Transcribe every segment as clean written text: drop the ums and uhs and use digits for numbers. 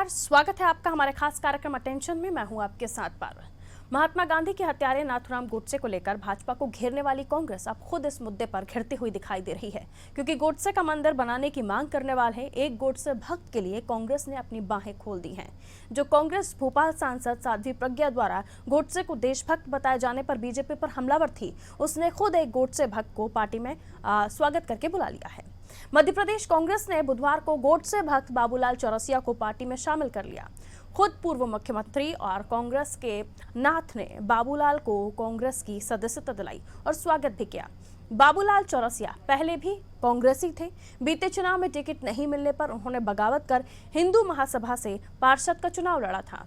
नमस्कार, स्वागत है आपका हमारे खास कार्यक्रम अटेंशन में। मैं हूं आपके साथ पारुल। महात्मा गांधी के हत्यारे नाथूराम गोडसे को लेकर भाजपा को घेरने वाली कांग्रेस अब खुद इस मुद्दे पर घिरती हुई दिखाई दे रही है, क्योंकि गोडसे का मंदिर बनाने की मांग करने वाले एक गोडसे भक्त के लिए कांग्रेस ने अपनी बाहें खोल दी हैं। जो कांग्रेस भोपाल सांसद साध्वी प्रज्ञा द्वारा गोडसे को देशभक्त बताए जाने पर बीजेपी पर हमलावर थी, उसने खुद एक गोडसे भक्त को पार्टी में स्वागत करके बुला लिया है। मध्य प्रदेश कांग्रेस ने बुधवार को गोडसे भक्त बाबूलाल चौरसिया को पार्टी में शामिल कर लिया। खुद पूर्व मुख्यमंत्री और कांग्रेस के नाथ ने बाबूलाल को कांग्रेस की सदस्यता दिलाई और स्वागत भी किया। बाबूलाल चौरसिया पहले भी कांग्रेसी थे। बीते चुनाव में टिकट नहीं मिलने पर उन्होंने बगावत कर हिंदू महासभा से पार्षद का चुनाव लड़ा था।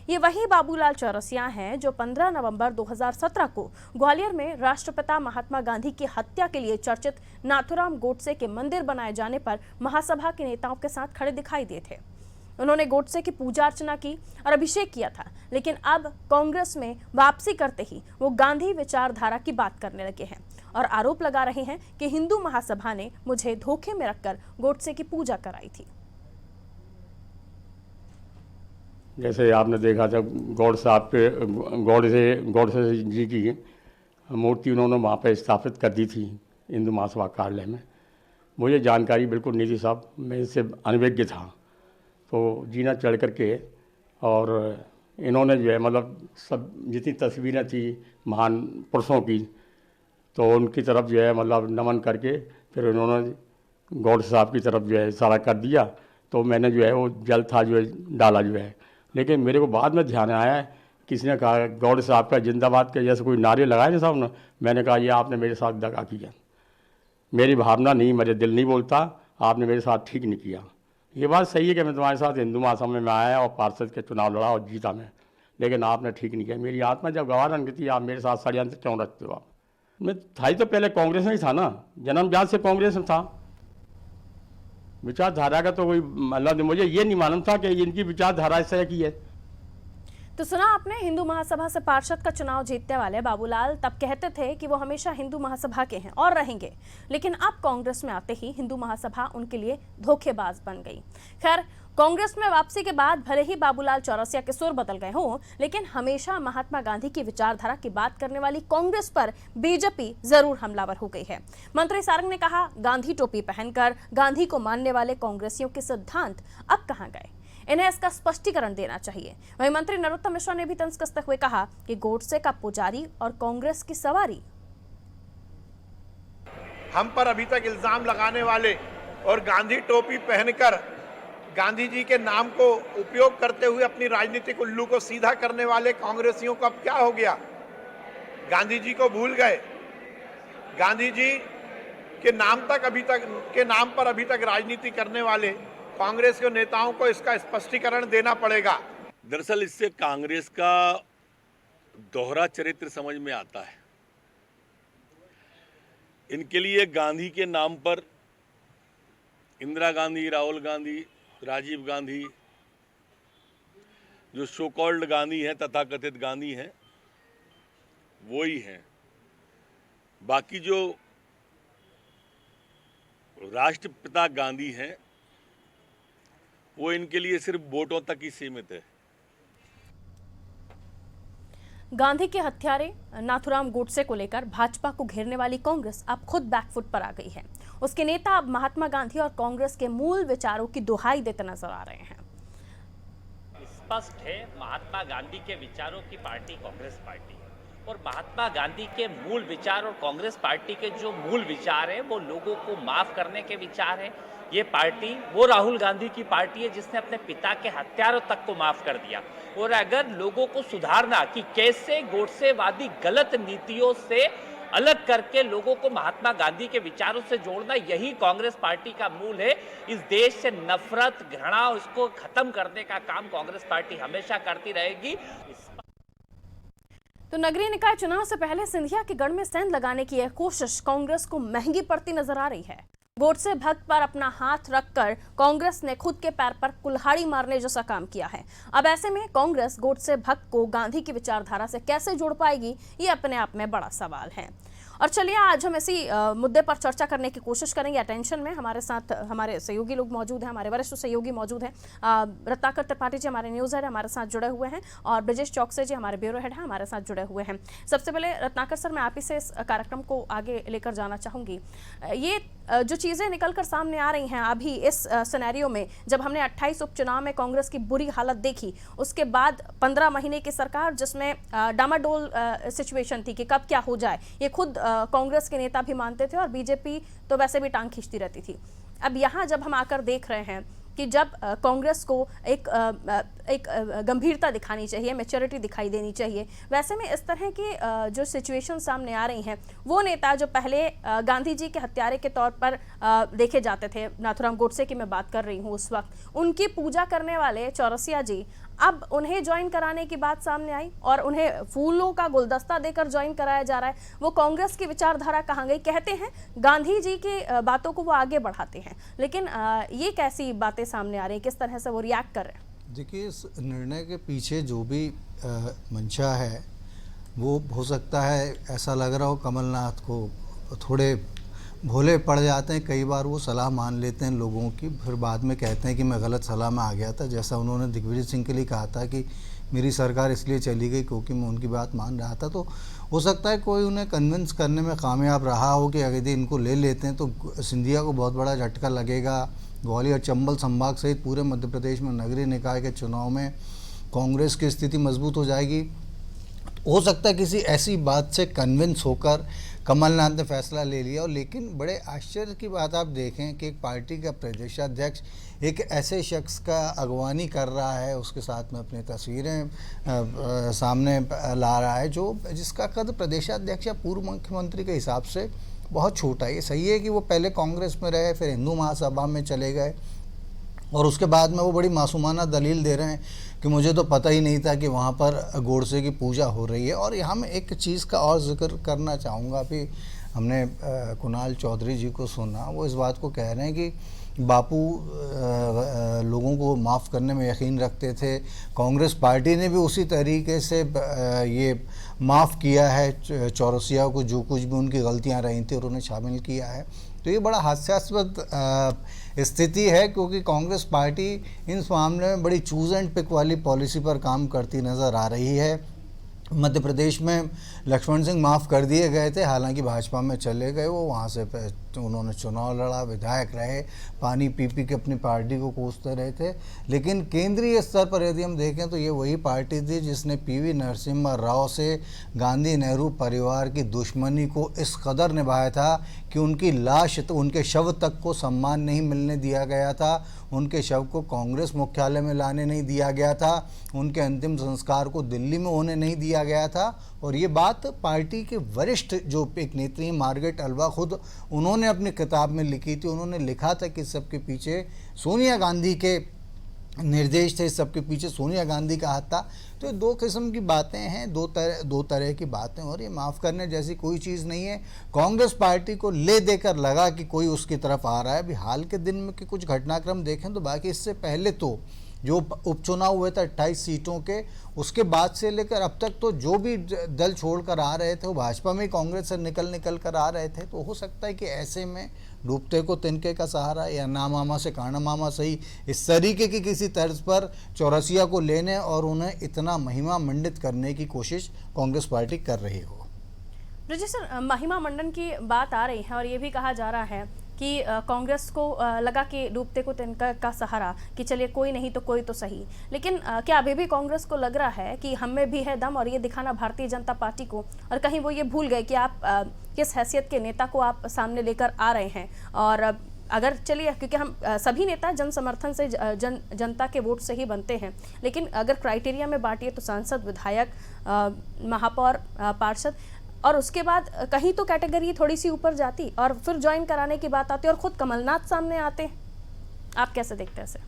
ये वही बाबूलाल चौरसिया हैं जो 15 नवंबर 2017 को ग्वालियर में राष्ट्रपिता महात्मा गांधी की हत्या के लिए चर्चित नाथूराम गोडसे के मंदिर बनाए जाने पर महासभा के नेताओं के साथ खड़े दिखाई दिए थे। उन्होंने गोडसे की पूजा अर्चना की और अभिषेक किया था, लेकिन अब कांग्रेस में वापसी करते ही वो गांधी विचारधारा की बात करने लगे हैं और आरोप लगा रहे हैं कि हिंदू महासभा ने मुझे धोखे में रखकर गोडसे की पूजा कराई थी। जैसे आपने देखा जब गौडसे जी की मूर्ति उन्होंने वहाँ पर स्थापित कर दी थी हिंदू महासभा कार्यालय में। मुझे जानकारी बिल्कुल नहीं थी साहब, मैं इससे अनभिज्ञ था। तो जीना चढ़ करके और इन्होंने जो है मतलब सब जितनी तस्वीरें थी महान पुरुषों की, तो उनकी तरफ जो है मतलब नमन करके फिर उन्होंने गौडसे साहब की तरफ जो है इशारा कर दिया। तो मैंने जो है वो जल था जो है डाला जो है, लेकिन मेरे को बाद में ध्यान आया, किसी ने कहा गौडसे साहब का जिंदाबाद के जैसे कोई नारे लगाए ना साहब ने। मैंने कहा ये आपने मेरे साथ दगा किया, मेरी भावना नहीं, मेरे दिल नहीं बोलता, आपने मेरे साथ ठीक नहीं किया। ये बात सही है कि मैं तुम्हारे साथ हिंदू महासभा में आया और पार्षद के चुनाव लड़ा और जीता मैं, लेकिन आपने ठीक नहीं किया। मेरी आत्मा जब गवाह रंगती है, आप मेरे साथ षड्यंत्र क्यों रखते हो? आप मैं था ही तो पहले कांग्रेस में ही था ना, जन्मजात से कांग्रेस में था। विचारधारा का तो कोई मतलब मुझे ये नहीं मालूम था कि इनकी विचारधारा इस तरह की है। तो सुना आपने, हिंदू महासभा से पार्षद का चुनाव जीतने वाले बाबूलाल तब कहते थे कि वो हमेशा हिंदू महासभा के हैं और रहेंगे, लेकिन अब कांग्रेस में आते ही हिंदू महासभा उनके लिए धोखेबाज बन गई। खैर, कांग्रेस में वापसी के बाद भले ही बाबूलाल चौरसिया के सुर बदल गए हों, लेकिन हमेशा महात्मा गांधी की विचारधारा की बात करने वाली कांग्रेस पर बीजेपी जरूर हमलावर हो गई है। मंत्री सारंग ने कहा, गांधी टोपी पहनकर गांधी को मानने वाले कांग्रेसियों के सिद्धांत अब कहां गए? इन्हें इसका स्पष्टीकरण देना चाहिए। वहीं मंत्री नरोत्तम मिश्रा ने भी तंज कसते हुए कहा कि गोडसे का पुजारी और कांग्रेस की सवारी। हम पर अभी तक इल्जाम लगाने वाले और गांधी टोपी पहनकर गांधी जी के नाम को उपयोग करते हुए अपनी राजनीतिक उल्लू को सीधा करने वाले कांग्रेसियों को अब क्या हो गया? गांधी जी को भूल गए? गांधी जी के नाम पर अभी तक राजनीति करने वाले कांग्रेस के नेताओं को इसका स्पष्टीकरण देना पड़ेगा। दरअसल इससे कांग्रेस का दोहरा चरित्र समझ में आता है। इनके लिए गांधी के नाम पर इंदिरा गांधी, राहुल गांधी, राजीव गांधी, जो सो कॉल्ड गांधी हैं, तथाकथित गांधी हैं, वो ही हैं। बाकी जो राष्ट्रपिता गांधी हैं वो इनके लिए सिर्फ वोटों तक ही सीमित है। गांधी के हत्यारे नाथूराम गोडसे को लेकर भाजपा को घेरने वाली कांग्रेस अब खुद बैकफुट पर आ गई है। उसके नेता अब महात्मा गांधी और कांग्रेस के मूल विचारों की दुहाई देते नजर आ रहे हैं। स्पष्ट है, महात्मा गांधी के विचारों की पार्टी कांग्रेस पार्टी है और महात्मा गांधी के मूल विचार और कांग्रेस पार्टी के जो मूल विचार है वो लोगों को माफ करने के विचार है। ये पार्टी वो राहुल गांधी की पार्टी है जिसने अपने पिता के हत्यारों तक को माफ कर दिया। और अगर लोगों को सुधारना कि कैसे गोडसेवादी गलत नीतियों से अलग करके लोगों को महात्मा गांधी के विचारों से जोड़ना, यही कांग्रेस पार्टी का मूल है। इस देश से नफरत, घृणा, उसको खत्म करने का काम कांग्रेस पार्टी हमेशा करती रहेगी। तो नगरीय निकाय चुनाव से पहले सिंधिया के गढ़ में सेंध लगाने की यह कोशिश कांग्रेस को महंगी पड़ती नजर आ रही है। गोडसे भक्त पर अपना हाथ रखकर कांग्रेस ने खुद के पैर पर कुल्हाड़ी मारने जैसा काम किया है। अब ऐसे में कांग्रेस गोडसे भक्त को गांधी की विचारधारा से कैसे जोड़ पाएगी, ये अपने आप में बड़ा सवाल है। और चलिए आज हम इसी मुद्दे पर चर्चा करने की कोशिश करेंगे। अटेंशन में हमारे साथ हमारे सहयोगी लोग मौजूद हैं, हमारे वरिष्ठ सहयोगी मौजूद हैं। रत्नाकर त्रिपाठी जी हमारे न्यूज़ हेड हमारे साथ जुड़े हुए हैं और ब्रजेश चौकसे जी हमारे ब्यूरो हेड हैं हमारे साथ जुड़े हुए हैं। सबसे पहले रत्नाकर सर, मैं आप ही से इस कार्यक्रम को आगे लेकर जाना चाहूँगी। ये जो चीज़ें निकल कर सामने आ रही हैं अभी इस सिनेरियो में, जब हमने 28 उपचुनाव में कांग्रेस की बुरी हालत देखी, उसके बाद 15 महीने की सरकार जिसमें डामाडोल सिचुएशन थी कि कब क्या हो जाए, ये खुद कांग्रेस के नेता भी मानते थे और बीजेपी तो वैसे भी टांग खींचती रहती थी। अब यहाँ जब हम आकर देख रहे हैं कि जब कांग्रेस को एक गंभीरता दिखानी चाहिए, मैच्योरिटी दिखाई देनी चाहिए, वैसे में इस तरह की जो सिचुएशन सामने आ रही हैं, वो नेता जो पहले गांधी जी के हत्यारे के तौर पर देखे जाते थे, नाथुराम गोडसे की मैं बात कर रही हूँ, उस वक्त उनकी पूजा करने वाले चौरसिया जी, अब उन्हें ज्वाइन कराने की बात सामने आई और उन्हें फूलों का गुलदस्ता देकर ज्वाइन कराया जा रहा है। वो कांग्रेस की विचारधारा कहाँ गई? कहते हैं गांधी जी की बातों को वो आगे बढ़ाते हैं, लेकिन ये कैसी बातें सामने आ रही हैं, किस तरह से वो रिएक्ट कर रहे हैं? देखिए, इस निर्णय के पीछे जो भी मंशा है वो हो सकता है ऐसा लग रहा हो कमलनाथ को थोड़े भोले पड़ जाते हैं, कई बार वो सलाह मान लेते हैं लोगों की, फिर बाद में कहते हैं कि मैं गलत सलाह में आ गया था। जैसा उन्होंने दिग्विजय सिंह के लिए कहा था कि मेरी सरकार इसलिए चली गई क्योंकि मैं उनकी बात मान रहा था। तो हो सकता है कोई उन्हें कन्विंस करने में कामयाब रहा हो कि अगर इनको ले लेते हैं तो सिंधिया को बहुत बड़ा झटका लगेगा। ग्वालियर चंबल संभाग सहित पूरे मध्य प्रदेश में नगरीय निकाय के चुनाव में कांग्रेस की स्थिति मजबूत हो जाएगी। हो सकता है किसी ऐसी बात से कन्विंस होकर कमलनाथ ने फैसला ले लिया। और लेकिन बड़े आश्चर्य की बात आप देखें कि एक पार्टी का प्रदेशाध्यक्ष एक ऐसे शख्स का अगवानी कर रहा है, उसके साथ में अपनी तस्वीरें सामने ला रहा है जो जिसका कद प्रदेशाध्यक्ष या पूर्व मुख्यमंत्री के हिसाब से बहुत छोटा है। ये सही है कि वो पहले कांग्रेस में रहे, फिर हिंदू महासभा में चले गए और उसके बाद में वो बड़ी मासूमाना दलील दे रहे हैं कि मुझे तो पता ही नहीं था कि वहाँ पर गोडसे की पूजा हो रही है। और यहाँ मैं एक चीज़ का और जिक्र करना चाहूँगा। अभी हमने कुणाल चौधरी जी को सुना, वो इस बात को कह रहे हैं कि बापू लोगों को माफ़ करने में यकीन रखते थे, कांग्रेस पार्टी ने भी उसी तरीके से ये माफ़ किया है चौरसिया को, जो कुछ भी उनकी गलतियाँ रही थी और उन्हें शामिल किया है। तो ये बड़ा हास्यास्पद स्थिति है क्योंकि कांग्रेस पार्टी इन मामले में बड़ी चूज़ एंड पिक वाली पॉलिसी पर काम करती नज़र आ रही है। मध्य प्रदेश में लक्ष्मण सिंह माफ़ कर दिए गए थे, हालांकि भाजपा में चले गए, वो वहाँ से उन्होंने चुनाव लड़ा, विधायक रहे, पानी पी के अपनी पार्टी को कोसते रहे थे। लेकिन केंद्रीय स्तर पर यदि हम देखें तो ये वही पार्टी थी जिसने पीवी नरसिम्हा राव से गांधी नेहरू परिवार की दुश्मनी को इस कदर निभाया था कि उनकी लाश तो उनके शव तक को सम्मान नहीं मिलने दिया गया था, उनके शव को कांग्रेस मुख्यालय में लाने नहीं दिया गया था, उनके अंतिम संस्कार को दिल्ली में होने नहीं दिया गया था। और ये बात पार्टी के वरिष्ठ जो एक नेत्री मार्गरेट अल्वा खुद उन्होंने अपनी किताब में लिखी थी। उन्होंने लिखा था कि सबके पीछे सोनिया गांधी के निर्देश थे, सबके पीछे सोनिया गांधी का हाथ था। तो ये दो किस्म की बातें हैं, दो तरह की बातें, और ये माफ़ करने जैसी कोई चीज़ नहीं है। कांग्रेस पार्टी को ले देकर लगा कि कोई उसकी तरफ आ रहा है। अभी हाल के दिन में के कुछ घटनाक्रम देखें तो बाकी इससे पहले तो जो उपचुनाव हुए थे 28 सीटों के, उसके बाद से लेकर अब तक तो जो भी दल छोड़कर आ रहे थे वो भाजपा में कांग्रेस से निकल कर आ रहे थे। तो हो सकता है कि ऐसे में डूबते को तिनके का सहारा या ना मामा से काना मामा सही, इस तरीके की किसी तर्ज पर चौरसिया को लेने और उन्हें इतना महिमा मंडित करने की कोशिश कांग्रेस पार्टी कर रही हो। ब्रजेश सर, महिमा मंडन की बात आ रही है और ये भी कहा जा रहा है कि कांग्रेस को लगा कि डूबते को तिनका का सहारा, कि चलिए कोई नहीं तो कोई तो सही। लेकिन क्या अभी भी कांग्रेस को लग रहा है कि हम में भी है दम और ये दिखाना भारतीय जनता पार्टी को, और कहीं वो ये भूल गए कि आप किस हैसियत के नेता को आप सामने लेकर आ रहे हैं? और अगर चलिए, क्योंकि हम सभी नेता जन समर्थन से जनता के वोट से ही बनते हैं, लेकिन अगर क्राइटेरिया में बांटिए तो सांसद, विधायक, महापौर, पार्षद, और उसके बाद कहीं तो कैटेगरी थोड़ी सी ऊपर जाती और फिर ज्वाइन कराने की बात आती और खुद कमलनाथ सामने आते। आप कैसे देखते हैं इसे?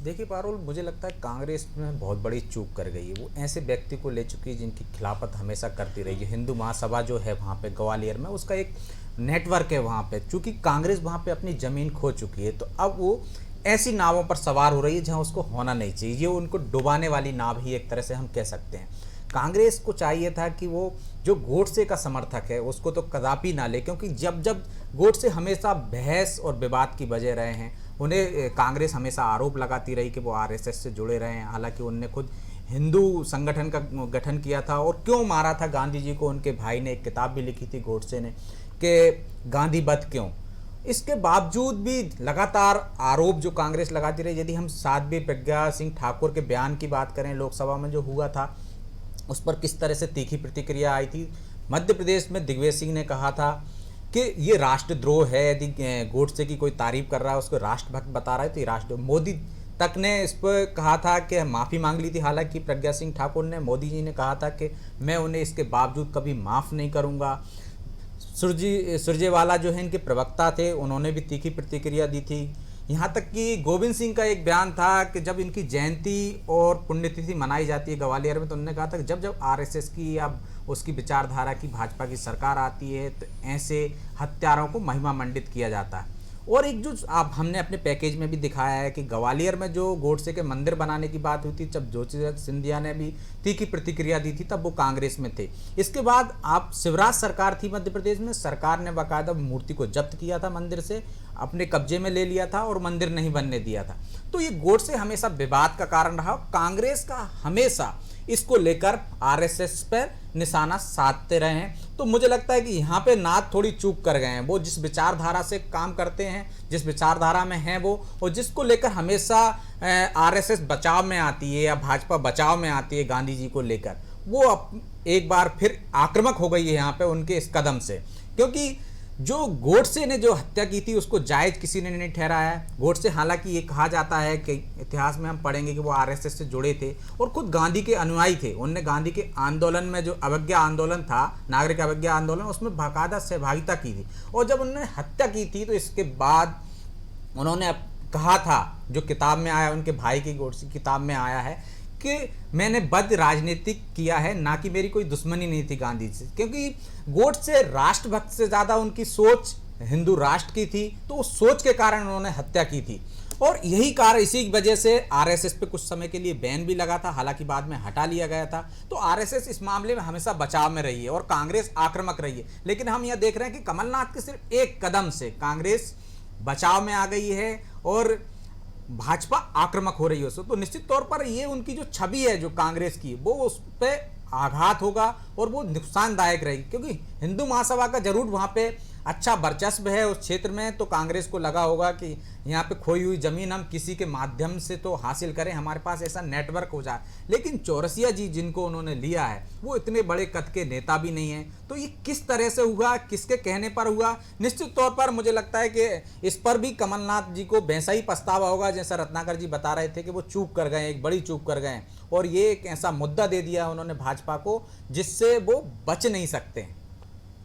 देखिए पारुल, मुझे लगता है कांग्रेस में बहुत बड़ी चूक कर गई है। वो ऐसे व्यक्ति को ले चुकी है जिनकी खिलाफत हमेशा करती रही है। हिंदू महासभा जो है वहाँ पे ग्वालियर में, उसका एक नेटवर्क है वहाँ पे। चूँकि कांग्रेस वहाँ पे अपनी ज़मीन खो चुकी है, तो अब वो ऐसी नावों पर सवार हो रही है जहाँ उसको होना नहीं चाहिए। ये उनको डुबाने वाली नाव ही एक तरह से हम कह सकते हैं। कांग्रेस को चाहिए था कि वो जो गोडसे का समर्थक है उसको तो कदापि ना ले, क्योंकि जब जब गोडसे हमेशा बहस और विवाद की वजह रहे हैं, उन्हें कांग्रेस हमेशा आरोप लगाती रही कि वो आरएसएस से जुड़े रहे हैं। हालांकि उनने खुद हिंदू संगठन का गठन किया था और क्यों मारा था गांधी जी को, उनके भाई ने एक किताब भी लिखी थी गोडसे ने कि गांधी वध क्यों। इसके बावजूद भी लगातार आरोप जो कांग्रेस लगाती रही, यदि हम साध्वी प्रज्ञा सिंह ठाकुर के बयान की बात करें लोकसभा में जो हुआ था, उस पर किस तरह से तीखी प्रतिक्रिया आई थी। मध्य प्रदेश में दिग्विजय सिंह ने कहा था कि ये राष्ट्रद्रोह है, यदि गोडसे की कोई तारीफ कर रहा है उसको राष्ट्रभक्त बता रहा है तो ये राष्ट्रद्रोह। मोदी तक ने इस पर कहा था कि माफ़ी मांग ली थी, हालांकि प्रज्ञा सिंह ठाकुर ने, मोदी जी ने कहा था कि मैं उन्हें इसके बावजूद कभी माफ़ नहीं करूँगा। सुरजेवाला जो है इनके प्रवक्ता थे, उन्होंने भी तीखी प्रतिक्रिया दी थी। यहाँ तक कि गोविंद सिंह का एक बयान था कि जब इनकी जयंती और पुण्यतिथि मनाई जाती है ग्वालियर में, तो उन्होंने कहा था कि जब जब आरएसएस की या उसकी विचारधारा की भाजपा की सरकार आती है तो ऐसे हत्यारों को महिमा मंडित किया जाता है। और एक जो आप हमने अपने पैकेज में भी दिखाया है कि ग्वालियर में जो गोडसे के मंदिर बनाने की बात हुई थी, जब ज्योतिरादित्य सिंधिया ने भी तीखी प्रतिक्रिया दी थी, तब वो कांग्रेस में थे। इसके बाद आप शिवराज सरकार थी मध्य प्रदेश में, सरकार ने बाकायदा मूर्ति को जब्त किया था, मंदिर से अपने कब्जे में ले लिया था और मंदिर नहीं बनने दिया था। तो ये गोडसे हमेशा विवाद का कारण रहा। कांग्रेस का हमेशा इसको लेकर आरएसएस पर निशाना साधते रहे हैं। तो मुझे लगता है कि यहाँ पे नाथ थोड़ी चूक कर गए हैं। वो जिस विचारधारा से काम करते हैं, जिस विचारधारा में हैं वो, और जिसको लेकर हमेशा आरएसएस बचाव में आती है या भाजपा बचाव में आती है गांधी जी को लेकर, वो अब एक बार फिर आक्रामक हो गई है यहाँ पे उनके इस कदम से। क्योंकि जो गोडसे ने जो हत्या की थी उसको जायज किसी ने नहीं ठहराया है। गोडसे, हालांकि ये कहा जाता है कि इतिहास में हम पढ़ेंगे कि वो आरएसएस से जुड़े थे और खुद गांधी के अनुयायी थे। उनने गांधी के आंदोलन में, जो अवज्ञा आंदोलन था, नागरिक अवज्ञा आंदोलन, उसमें बाकायदा सहभागिता की थी। और जब उन्होंने हत्या की थी तो इसके बाद उन्होंने कहा था, जो किताब में आया, उनके भाई की गोडसे की किताब में आया है कि मैंने बद राजनीतिक किया है, ना कि मेरी कोई दुश्मनी नहीं थी गांधी से। क्योंकि गोडसे राष्ट्रभक्त से ज़्यादा उनकी सोच हिंदू राष्ट्र की थी, तो उस सोच के कारण उन्होंने हत्या की थी। और यही कारण, इसी वजह से आरएसएस पे कुछ समय के लिए बैन भी लगा था, हालांकि बाद में हटा लिया गया था। तो आरएसएस इस मामले में हमेशा बचाव में रही है और कांग्रेस आक्रामक रही है। लेकिन हम यह देख रहे हैं कि कमलनाथ के सिर्फ एक कदम से कांग्रेस बचाव में आ गई है और भाजपा आक्रामक हो रही है उसको। तो निश्चित तौर पर ये उनकी जो छवि है जो कांग्रेस की, वो उस पर आघात होगा और वो नुकसानदायक रहेगी। क्योंकि हिंदू महासभा का जरूर वहाँ पे अच्छा वर्चस्व है उस क्षेत्र में, तो कांग्रेस को लगा होगा कि यहाँ पे खोई हुई जमीन हम किसी के माध्यम से तो हासिल करें, हमारे पास ऐसा नेटवर्क हो जाए। लेकिन चौरसिया जी जिनको उन्होंने लिया है वो इतने बड़े कद के नेता भी नहीं है। तो ये किस तरह से हुआ, किसके कहने पर हुआ, निश्चित तौर पर मुझे लगता है कि इस पर भी कमलनाथ जी को वैसा ही पछतावा होगा जैसा रत्नाकर जी बता रहे थे कि वो चूक कर गए, एक बड़ी चूक कर गए और ये एक ऐसा मुद्दा दे दिया उन्होंने भाजपा को जिससे वो बच नहीं सकते हैं।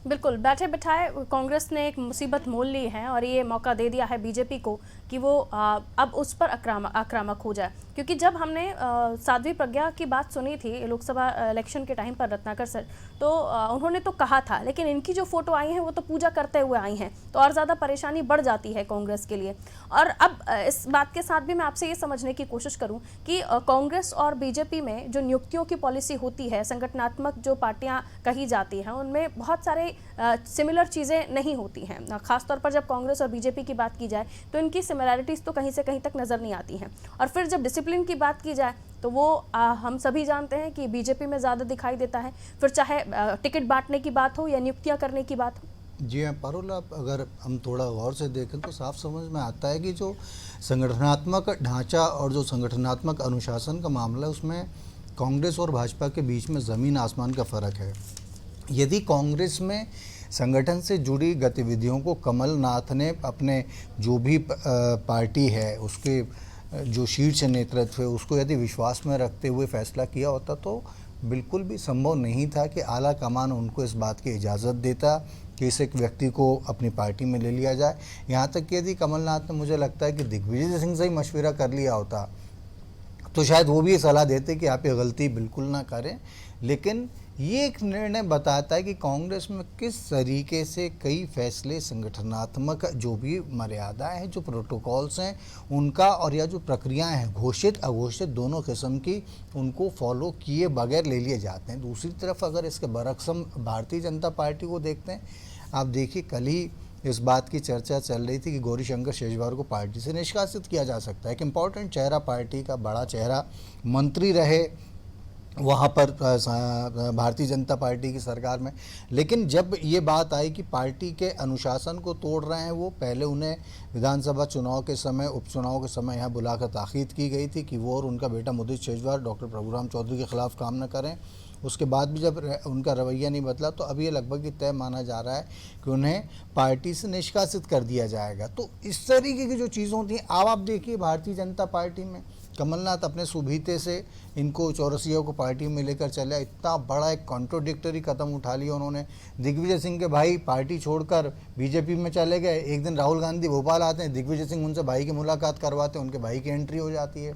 बिल्कुल, बैठे बिठाए कांग्रेस ने एक मुसीबत मोल ली है और ये मौका दे दिया है बीजेपी को कि वो अब उस पर आक्रामक हो जाए। क्योंकि जब हमने साध्वी प्रज्ञा की बात सुनी थी लोकसभा इलेक्शन के टाइम पर रत्नाकर सर, तो उन्होंने तो कहा था, लेकिन इनकी जो फोटो आई हैं वो तो पूजा करते हुए आई हैं, तो और ज़्यादा परेशानी बढ़ जाती है कांग्रेस के लिए। और अब इस बात के साथ भी मैं आपसे ये समझने की कोशिश करूँ कि कांग्रेस और बीजेपी में जो नियुक्तियों की पॉलिसी होती है, संगठनात्मक जो पार्टियाँ कही जाती हैं, उनमें बहुत सारे सिमिलर चीज़ें नहीं होती हैं। खासतौर पर जब कांग्रेस और बीजेपी की बात की जाए तो इनकी सिमिलैरिटीज़ तो कहीं से कहीं तक नज़र नहीं आती हैं। और फिर जब डिसिप्लिन की बात की जाए तो वो हम सभी जानते हैं कि बीजेपी में ज़्यादा दिखाई देता है, फिर चाहे टिकट बांटने की बात हो या नियुक्तियाँ करने की बात हो। जी हाँ पारुल, आप अगर हम थोड़ा गौर से देखें तो साफ समझ में आता है कि जो संगठनात्मक ढांचा और जो संगठनात्मक अनुशासन का मामला है उसमें कांग्रेस और भाजपा के बीच में ज़मीन आसमान का फ़र्क है। यदि कांग्रेस में संगठन से जुड़ी गतिविधियों को कमलनाथ ने अपने जो भी पार्टी है उसके जो शीर्ष नेतृत्व है उसको यदि विश्वास में रखते हुए फैसला किया होता तो बिल्कुल भी संभव नहीं था कि आला कमान उनको इस बात की इजाज़त देता कि इस एक व्यक्ति को अपनी पार्टी में ले लिया जाए। यहाँ तक कि यदि कमलनाथ ने, मुझे लगता है कि दिग्विजय सिंह से ही मशवरा कर लिया होता तो शायद वो भी ये सलाह देते कि आप ये गलती बिल्कुल ना करें। लेकिन ये एक निर्णय बताता है कि कांग्रेस में किस तरीके से कई फैसले संगठनात्मक जो भी मर्यादाएं हैं, जो प्रोटोकॉल्स हैं उनका, और या जो प्रक्रियाएं हैं घोषित अघोषित दोनों किस्म की, उनको फॉलो किए बगैर ले लिए जाते हैं। दूसरी तरफ अगर इसके बरअक्सम भारतीय जनता पार्टी को देखते हैं, आप देखिए कल ही इस बात की चर्चा चल रही थी कि गौरीशंकर शेजवार को पार्टी से निष्कासित किया जा सकता है। एक इम्पॉर्टेंट चेहरा, पार्टी का बड़ा चेहरा, मंत्री रहे वहाँ पर भारतीय जनता पार्टी की सरकार में। लेकिन जब ये बात आई कि पार्टी के अनुशासन को तोड़ रहे हैं वो, पहले उन्हें विधानसभा चुनाव के समय, उपचुनाव के समय यहाँ बुलाकर ताकीद की गई थी कि वो और उनका बेटा मुदित शेजवार डॉक्टर प्रभुराम चौधरी के खिलाफ काम न करें। उसके बाद भी जब उनका रवैया नहीं बदला तो अब ये लगभग तय माना जा रहा है कि उन्हें पार्टी से निष्कासित कर दिया जाएगा। तो इस तरीके की जो चीज़ें होती हैं, अब आप देखिए भारतीय जनता पार्टी में कमलनाथ अपने सुभीते से इनको चौरसिया को पार्टी में लेकर चले, इतना बड़ा एक कॉन्ट्रोडिक्टरी कदम उठा लिया उन्होंने। दिग्विजय सिंह के भाई पार्टी छोड़कर बीजेपी में चले गए, एक दिन राहुल गांधी भोपाल आते हैं, दिग्विजय सिंह उनसे भाई की मुलाकात करवाते हैं, उनके भाई की एंट्री हो जाती है।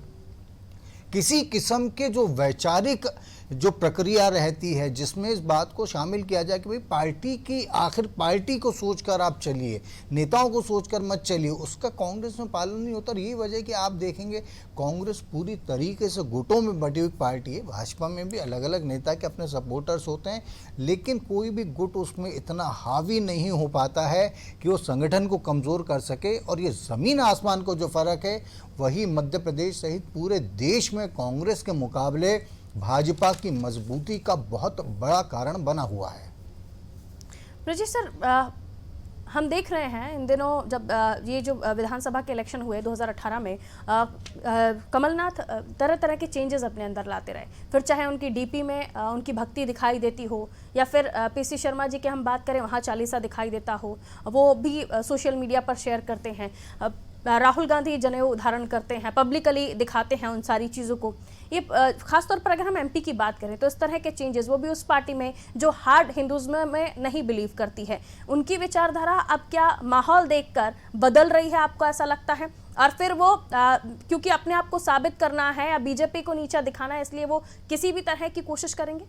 किसी किस्म के जो वैचारिक जो प्रक्रिया रहती है जिसमें इस बात को शामिल किया जाए कि भाई पार्टी की, आखिर पार्टी को सोचकर आप चलिए, नेताओं को सोचकर मत चलिए, उसका कांग्रेस में पालन नहीं होता। और यही वजह है कि आप देखेंगे कांग्रेस पूरी तरीके से गुटों में बटी हुई पार्टी है। भाजपा में भी अलग अलग नेता के अपने सपोर्टर्स होते हैं, लेकिन कोई भी गुट उसमें इतना हावी नहीं हो पाता है कि वो संगठन को कमज़ोर कर सके। और ये ज़मीन आसमान को जो फ़र्क है वही मध्य प्रदेश सहित पूरे देश में कांग्रेस के मुकाबले भाजपा की मजबूती का बहुत बड़ा कारण बना हुआ है। ब्रजेश सर, हम देख रहे हैं इन दिनों जब ये जो विधानसभा के इलेक्शन हुए 2018 में, कमलनाथ तरह तरह के चेंजेस अपने अंदर लाते रहे। फिर चाहे उनकी डीपी में उनकी भक्ति दिखाई देती हो, या फिर पीसी शर्मा जी के हम बात करें वहाँ चालीसा दिखाई देता हो, वो भी सोशल मीडिया पर शेयर करते हैं। राहुल गांधी जनेऊ धारण करते हैं, पब्लिकली दिखाते हैं उन सारी चीज़ों को। ये खासतौर पर अगर हम एमपी की बात करें तो इस तरह के चेंजेस, वो भी उस पार्टी में जो हार्ड हिंदुज़्म में नहीं बिलीव करती है, उनकी विचारधारा अब क्या माहौल देखकर बदल रही है, आपको ऐसा लगता है? और फिर वो क्योंकि अपने आप को साबित करना है या बीजेपी को नीचा दिखाना है, इसलिए वो किसी भी तरह की कोशिश करेंगे?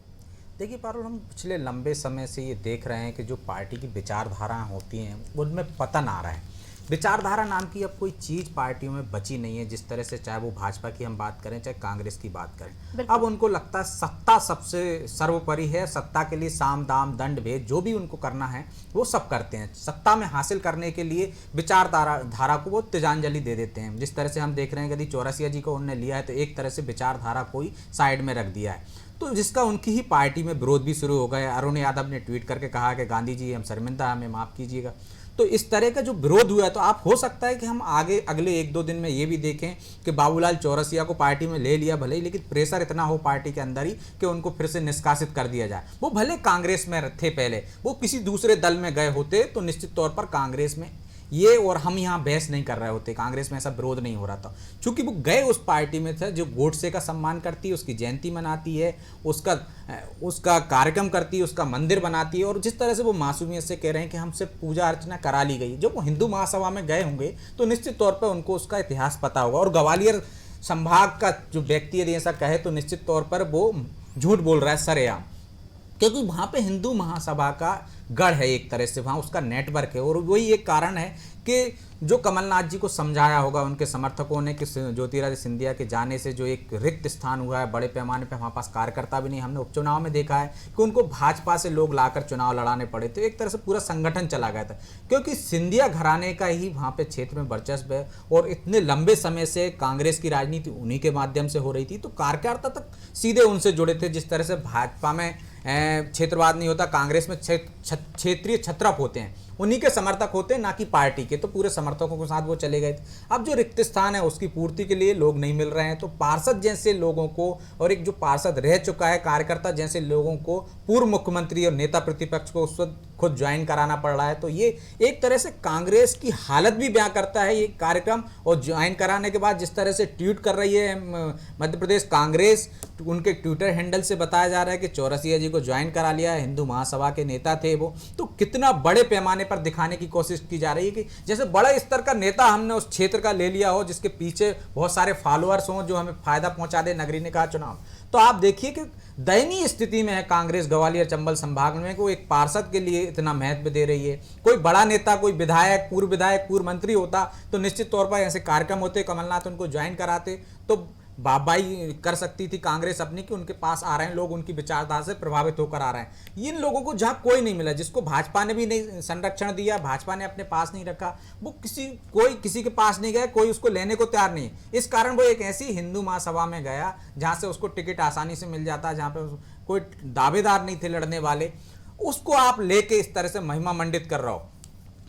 देखिए पारुल, हम पिछले लंबे समय से ये देख रहे हैं कि जो पार्टी की विचारधाराएं होती हैं उनमें पतन आ रहा है। विचारधारा नाम की अब कोई चीज़ पार्टियों में बची नहीं है। जिस तरह से चाहे वो भाजपा की हम बात करें चाहे कांग्रेस की बात करें, अब उनको लगता है सत्ता सबसे सर्वोपरि है। सत्ता के लिए साम दाम दंड भेद जो भी उनको करना है वो सब करते हैं। सत्ता में हासिल करने के लिए विचारधारा को वो तिलांजलि दे देते हैं। जिस तरह से हम देख रहे हैं, यदि चौरसिया जी को उन्होंने लिया है तो एक तरह से विचारधारा को ही साइड में रख दिया है, तो जिसका उनकी ही पार्टी में विरोध भी शुरू हो गया। अरुण यादव ने ट्वीट करके कहा कि गांधी जी हम शर्मिंदा, हमें माफ़ कीजिएगा। तो इस तरह का जो विरोध हुआ है, तो आप हो सकता है कि हम आगे अगले 1-2 दिन में ये भी देखें कि बाबूलाल चौरसिया को पार्टी में ले लिया भले ही, लेकिन प्रेशर इतना हो पार्टी के अंदर ही कि उनको फिर से निष्कासित कर दिया जाए। वो भले कांग्रेस में थे पहले, वो किसी दूसरे दल में गए होते तो निश्चित तौर पर कांग्रेस में ये और हम यहाँ बहस नहीं कर रहे होते, कांग्रेस में ऐसा विरोध नहीं हो रहा था। क्योंकि वो गए उस पार्टी में थे जो गोडसे का सम्मान करती है, उसकी जयंती मनाती है, उसका कार्यक्रम करती है, उसका मंदिर बनाती है। और जिस तरह से वो मासूमियत से कह रहे हैं कि हमसे पूजा अर्चना करा ली गई, जब वो हिंदू महासभा में गए होंगे तो निश्चित तौर पर उनको उसका इतिहास पता होगा। और ग्वालियर संभाग का जो व्यक्ति यदि ऐसा कहे तो निश्चित तौर पर वो झूठ बोल रहा है सरेआम, क्योंकि वहाँ पे हिंदू महासभा का गढ़ है एक तरह से, वहाँ उसका नेटवर्क है। और वही एक कारण है कि जो कमलनाथ जी को समझाया होगा उनके समर्थकों ने कि ज्योतिरादित्य सिंधिया के जाने से जो एक रिक्त स्थान हुआ है बड़े पैमाने पे, हमारे पास कार्यकर्ता भी नहीं। हमने उपचुनाव में देखा है कि उनको भाजपा से लोग लाकर चुनाव लड़ाने पड़े, तो एक तरह से पूरा संगठन चला गया था, क्योंकि सिंधिया घराने का ही वहाँ पे क्षेत्र में वर्चस्व है। और इतने लंबे समय से कांग्रेस की राजनीति उन्हीं के माध्यम से हो रही थी, तो कार्यकर्ता तक सीधे उनसे जुड़े थे। जिस तरह से भाजपा में क्षेत्रवाद नहीं होता, कांग्रेस में क्षेत्रीय छत्रप होते हैं, उन्हीं के समर्थक होते हैं, ना कि पार्टी के। तो पूरे समर्थकों के साथ वो चले गए थे। अब जो रिक्त स्थान है उसकी पूर्ति के लिए लोग नहीं मिल रहे हैं, तो पार्षद जैसे लोगों को, और एक जो पार्षद रह चुका है कार्यकर्ता जैसे लोगों को, पूर्व मुख्यमंत्री और नेता प्रतिपक्ष को उस वक्त खुद ज्वाइन कराना पड़ रहा है। तो ये एक तरह से कांग्रेस की हालत भी बयां करता है ये कार्यक्रम। और ज्वाइन कराने के बाद जिस तरह से ट्वीट कर रही है मध्य प्रदेश कांग्रेस, उनके ट्विटर हैंडल से बताया जा रहा है कि चौरसिया जी को ज्वाइन करा लिया है, हिंदू महासभा के नेता थे वो, तो कितना बड़े पैमाने पर दिखाने की कोशिश की जा रही है कि जैसे बड़े स्तर का नेता हमने उस क्षेत्र का ले लिया हो, जिसके पीछे बहुत सारे फॉलोअर्स हों जो हमें फायदा पहुंचा दे नगरीय निकाय चुनाव। तो आप देखिए कि दयनीय स्थिति में है कांग्रेस ग्वालियर चंबल संभाग में, को एक पार्षद के लिए इतना महत्व दे रही है। कोई बड़ा नेता, कोई विधायक, पूर्व मंत्री होता तो निश्चित तौर पर ऐसे कार्यक्रम होते, कमलनाथ उनको ज्वाइन कराते तो बाबाई कर सकती थी कांग्रेस अपनी कि उनके पास आ रहे हैं लोग, उनकी विचारधारा से प्रभावित होकर आ रहे हैं। इन लोगों को जहां कोई नहीं मिला, जिसको भाजपा ने भी नहीं संरक्षण दिया, भाजपा ने अपने पास नहीं रखा, वो कोई किसी के पास नहीं गया, कोई उसको लेने को तैयार नहीं। इस कारण वो एक ऐसी हिंदू महासभा में गया जहां से उसको टिकट आसानी से मिल जाता, जहां पे कोई दावेदार नहीं थे लड़ने वाले, उसको आप लेके इस तरह से महिमा मंडित कर रहे हो।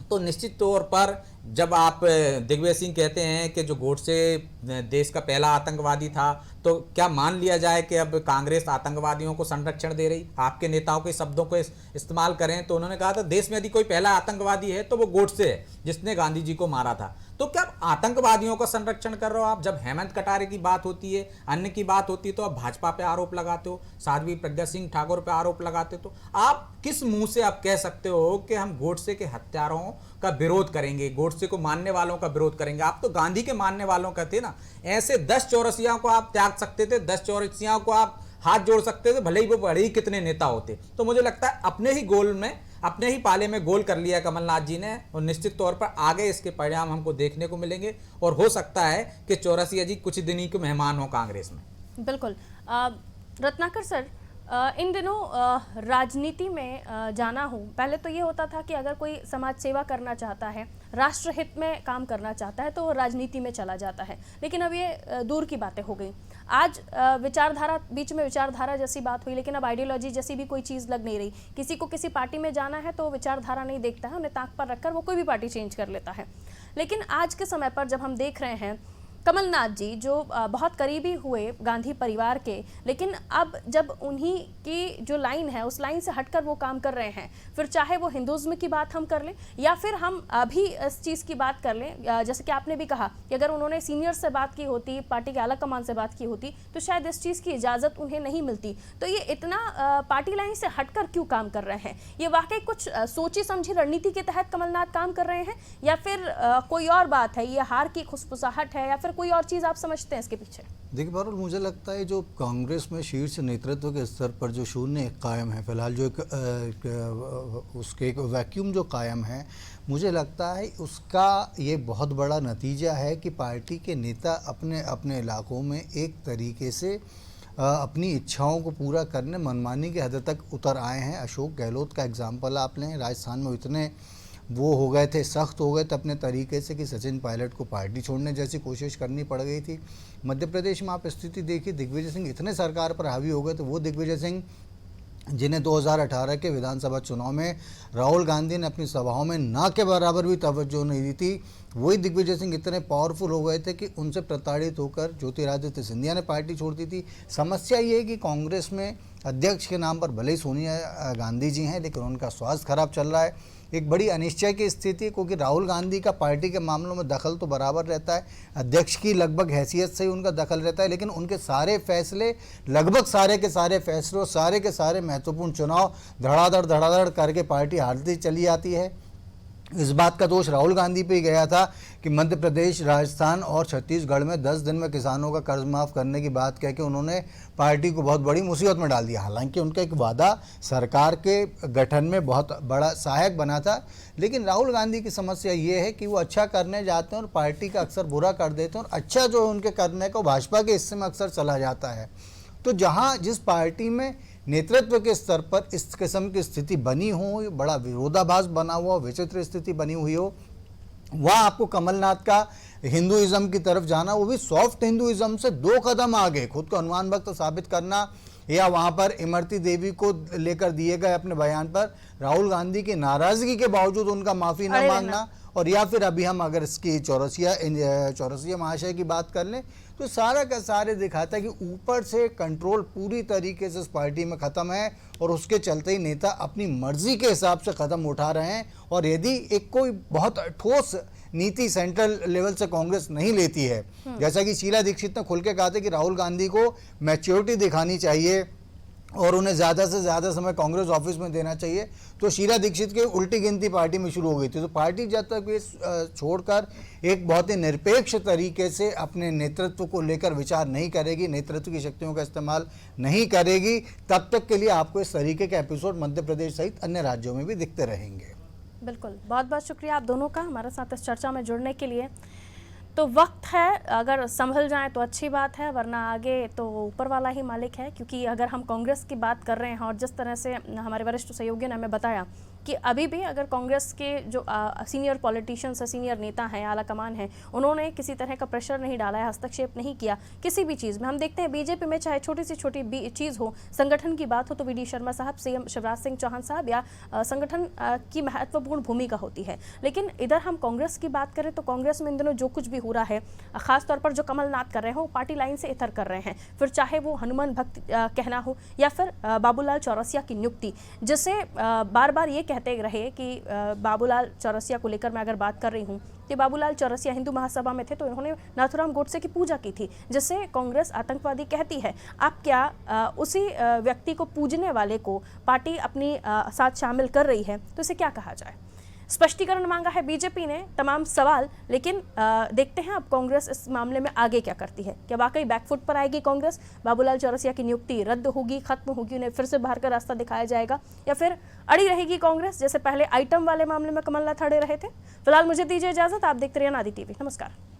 तो निश्चित तौर पर जब आप दिग्विजय सिंह कहते हैं कि जो गोडसे देश का पहला आतंकवादी था, तो क्या मान लिया जाए कि अब कांग्रेस आतंकवादियों को संरक्षण दे रही? आपके नेताओं के शब्दों को इस्तेमाल करें तो उन्होंने कहा था देश में यदि कोई पहला आतंकवादी है तो वो गोडसे है, जिसने गांधी जी को मारा था। तो क्या आतंकवादियों का संरक्षण कर रहे हो आप? जब हेमंत कटारे की बात होती है, अन्य की बात होती है, तो आप भाजपा पे आरोप लगाते हो, साध्वी प्रज्ञा सिंह ठाकुर पे आरोप लगाते हो। तो आप किस मुंह से आप कह सकते हो कि हम गोडसे के हत्यारों का विरोध करेंगे, गोडसे को मानने वालों का विरोध करेंगे? आप तो गांधी के मानने वालों का थे ना। ऐसे 10 चौरसियाओं को आप त्याग सकते थे, 10 चौरसियाओं को आप हाथ जोड़ सकते थे, भले ही वो बड़े ही कितने नेता होते। तो मुझे लगता है अपने ही गोल में, अपने ही पाले में गोल कर लिया कमलनाथ जी ने, और निश्चित तौर पर आगे इसके परिणाम हमको देखने को मिलेंगे। और हो सकता है कि चौरसिया जी कुछ दिन ही के मेहमान हो कांग्रेस में। बिल्कुल। रत्नाकर सर, इन दिनों राजनीति में जाना हो, पहले तो ये होता था कि अगर कोई समाज सेवा करना चाहता है, राष्ट्रहित में काम करना चाहता है, तो वो राजनीति में चला जाता है। लेकिन अब ये दूर की बातें हो गई। आज विचारधारा, बीच में विचारधारा जैसी बात हुई, लेकिन अब आइडियोलॉजी जैसी भी कोई चीज़ लग नहीं रही। किसी को किसी पार्टी में जाना है तो विचारधारा नहीं देखता है, उन्हें ताक पर रखकर वो कोई भी पार्टी चेंज कर लेता है। लेकिन आज के समय पर जब हम देख रहे हैं कमलनाथ जी जो बहुत करीबी हुए गांधी परिवार के, लेकिन अब जब उन्हीं की जो लाइन है उस लाइन से हटकर वो काम कर रहे हैं, फिर चाहे वो हिंदुज़्म की बात हम कर लें या फिर हम अभी इस चीज़ की बात कर लें, जैसे कि आपने भी कहा कि अगर उन्होंने सीनियर से बात की होती, पार्टी के आला कमान से बात की होती, तो शायद इस चीज़ की इजाज़त उन्हें नहीं मिलती। तो ये इतना पार्टी लाइन से हटकर क्यों काम कर रहे हैं? ये वाकई कुछ सोची समझी रणनीति के तहत कमलनाथ काम कर रहे हैं या फिर कोई और बात है, ये हार की खुसफुसाहट है या फिर कोई और चीज़ आप समझते हैं इसके पीछे? देखिए बारुल, मुझे लगता है जो कांग्रेस में शीर्ष नेतृत्व के स्तर पर जो शून्य कायम है फिलहाल, जो उसके एक वैक्यूम जो कायम है, मुझे लगता है उसका ये बहुत बड़ा नतीजा है कि पार्टी के नेता अपने अपने इलाकों में एक तरीके से अपनी इच्छाओं को पूरा करने मनमानी के हद तक उतर आए हैं। अशोक गहलोत का एग्जाम्पल आप लें, राजस्थान में इतने वो हो गए थे, सख्त हो गए थे अपने तरीके से कि सचिन पायलट को पार्टी छोड़ने जैसी कोशिश करनी पड़ गई थी। मध्य प्रदेश में आप स्थिति देखिए, दिग्विजय सिंह इतने सरकार पर हावी हो गए थे, वो दिग्विजय सिंह जिन्हें 2018 के विधानसभा चुनाव में राहुल गांधी ने अपनी सभाओं में ना के बराबर भी तवज्जो नहीं दी थी, वही दिग्विजय सिंह इतने पावरफुल हो गए थे कि उनसे प्रताड़ित होकर ज्योतिरादित्य सिंधिया ने पार्टी छोड़ दी थी। समस्या ये है कि कांग्रेस में अध्यक्ष के नाम पर भले ही सोनिया गांधी जी हैं, लेकिन उनका स्वास्थ्य खराब चल रहा है। एक बड़ी अनिश्चय की स्थिति, क्योंकि राहुल गांधी का पार्टी के मामलों में दखल तो बराबर रहता है, अध्यक्ष की लगभग हैसियत से ही उनका दखल रहता है, लेकिन उनके सारे फैसले, लगभग सारे के सारे फैसलों, सारे के सारे महत्वपूर्ण चुनाव धड़ाधड़ करके पार्टी हारती चली आती है। इस बात का दोष राहुल गांधी पे ही गया था कि मध्य प्रदेश, राजस्थान और छत्तीसगढ़ में 10 दिन में किसानों का कर्ज माफ़ करने की बात कह के उन्होंने पार्टी को बहुत बड़ी मुसीबत में डाल दिया। हालांकि उनका एक वादा सरकार के गठन में बहुत बड़ा सहायक बना था, लेकिन राहुल गांधी की समस्या ये है कि वो अच्छा करने जाते हैं और पार्टी का अक्सर बुरा कर देते हैं, और अच्छा जो उनके करने को भाजपा के हिस्से में अक्सर चला जाता है। तो जहाँ जिस पार्टी में नेतृत्व के स्तर पर इस किस्म की स्थिति बनी हो, बड़ा विरोधाभास बना हुआ, विचित्र स्थिति बनी हुई हो, वहाँ आपको कमलनाथ का हिंदुइज्म की तरफ जाना, वो भी सॉफ्ट हिंदुइज्म से 2 कदम आगे, खुद को हनुमान भक्त साबित करना, या वहाँ पर इमरती देवी को लेकर दिए गए अपने बयान पर राहुल गांधी की नाराज़गी के बावजूद उनका माफ़ी न मांगना, और या फिर अभी हम अगर इसकी चौरसिया महाशय की बात कर लें तो सारा का सारे दिखाता है कि ऊपर से कंट्रोल पूरी तरीके से इस पार्टी में ख़त्म है, और उसके चलते ही नेता अपनी मर्जी के हिसाब से कदम उठा रहे हैं। और यदि एक कोई बहुत ठोस नीति सेंट्रल लेवल से कांग्रेस नहीं लेती है, जैसा कि शीला दीक्षित ने खुल के कहा था कि राहुल गांधी को मैच्योरिटी दिखानी चाहिए, और उन्हें ज़्यादा से ज़्यादा समय कांग्रेस ऑफिस में देना चाहिए। तो शीला दीक्षित की उल्टी गिनती पार्टी में शुरू हो गई थी। तो पार्टी जब तक ये छोड़कर एक बहुत ही निरपेक्ष तरीके से अपने नेतृत्व को लेकर विचार नहीं करेगी, नेतृत्व की शक्तियों का इस्तेमाल नहीं करेगी, तब तक के लिए आपको इस तरीके के एपिसोड मध्य प्रदेश सहित अन्य राज्यों में भी दिखते रहेंगे। बिल्कुल, बहुत बहुत शुक्रिया आप दोनों का हमारे साथ इस चर्चा में जुड़ने के लिए। तो वक्त है, अगर संभल जाए तो अच्छी बात है, वरना आगे तो ऊपर वाला ही मालिक है। क्योंकि अगर हम कांग्रेस की बात कर रहे हैं और जिस तरह से हमारे वरिष्ठ सहयोगी ने हमें बताया कि अभी भी अगर कांग्रेस के जो सीनियर पॉलिटिशियंस है, सीनियर नेता हैं, आला कमान है, उन्होंने किसी तरह का प्रेशर नहीं डाला है, हस्तक्षेप नहीं किया किसी भी चीज़ में। हम देखते हैं बीजेपी में चाहे छोटी से छोटी चीज़ हो, संगठन की बात हो तो वी.डी. शर्मा साहब, सीएम शिवराज सिंह चौहान साहब या संगठन की महत्वपूर्ण भूमिका होती है। लेकिन इधर हम कांग्रेस की बात करें तो कांग्रेस में इन दिनों जो कुछ भी हो रहा है, खासतौर पर जो कमलनाथ कर रहे हैं वो पार्टी लाइन से इतर कर रहे हैं। फिर चाहे वो हनुमान भक्त कहना हो या फिर बाबूलाल चौरसिया की नियुक्ति, जिसे बार बार ये कहते रहे कि बाबूलाल चौरसिया को लेकर मैं अगर बात कर रही हूँ कि बाबूलाल चौरसिया हिंदू महासभा में थे तो इन्होंने नाथुराम गोडसे की पूजा की थी, जिससे कांग्रेस आतंकवादी कहती है। आप क्या उसी व्यक्ति को पूजने वाले को पार्टी अपनी साथ शामिल कर रही है, तो इसे क्या कहा जाए? स्पष्टीकरण मांगा है बीजेपी ने, तमाम सवाल, लेकिन देखते हैं अब कांग्रेस इस मामले में आगे क्या करती है। क्या वाकई बैकफुट पर आएगी कांग्रेस? बाबूलाल चौरसिया की नियुक्ति रद्द होगी, खत्म होगी, उन्हें फिर से बाहर का रास्ता दिखाया जाएगा, या फिर अड़ी रहेगी कांग्रेस जैसे पहले आइटम वाले मामले में कमलनाथ अड़े रहे थे? फिलहाल मुझे दीजिए इजाजत, आप देखते रहिए अनादि टीवी। नमस्कार।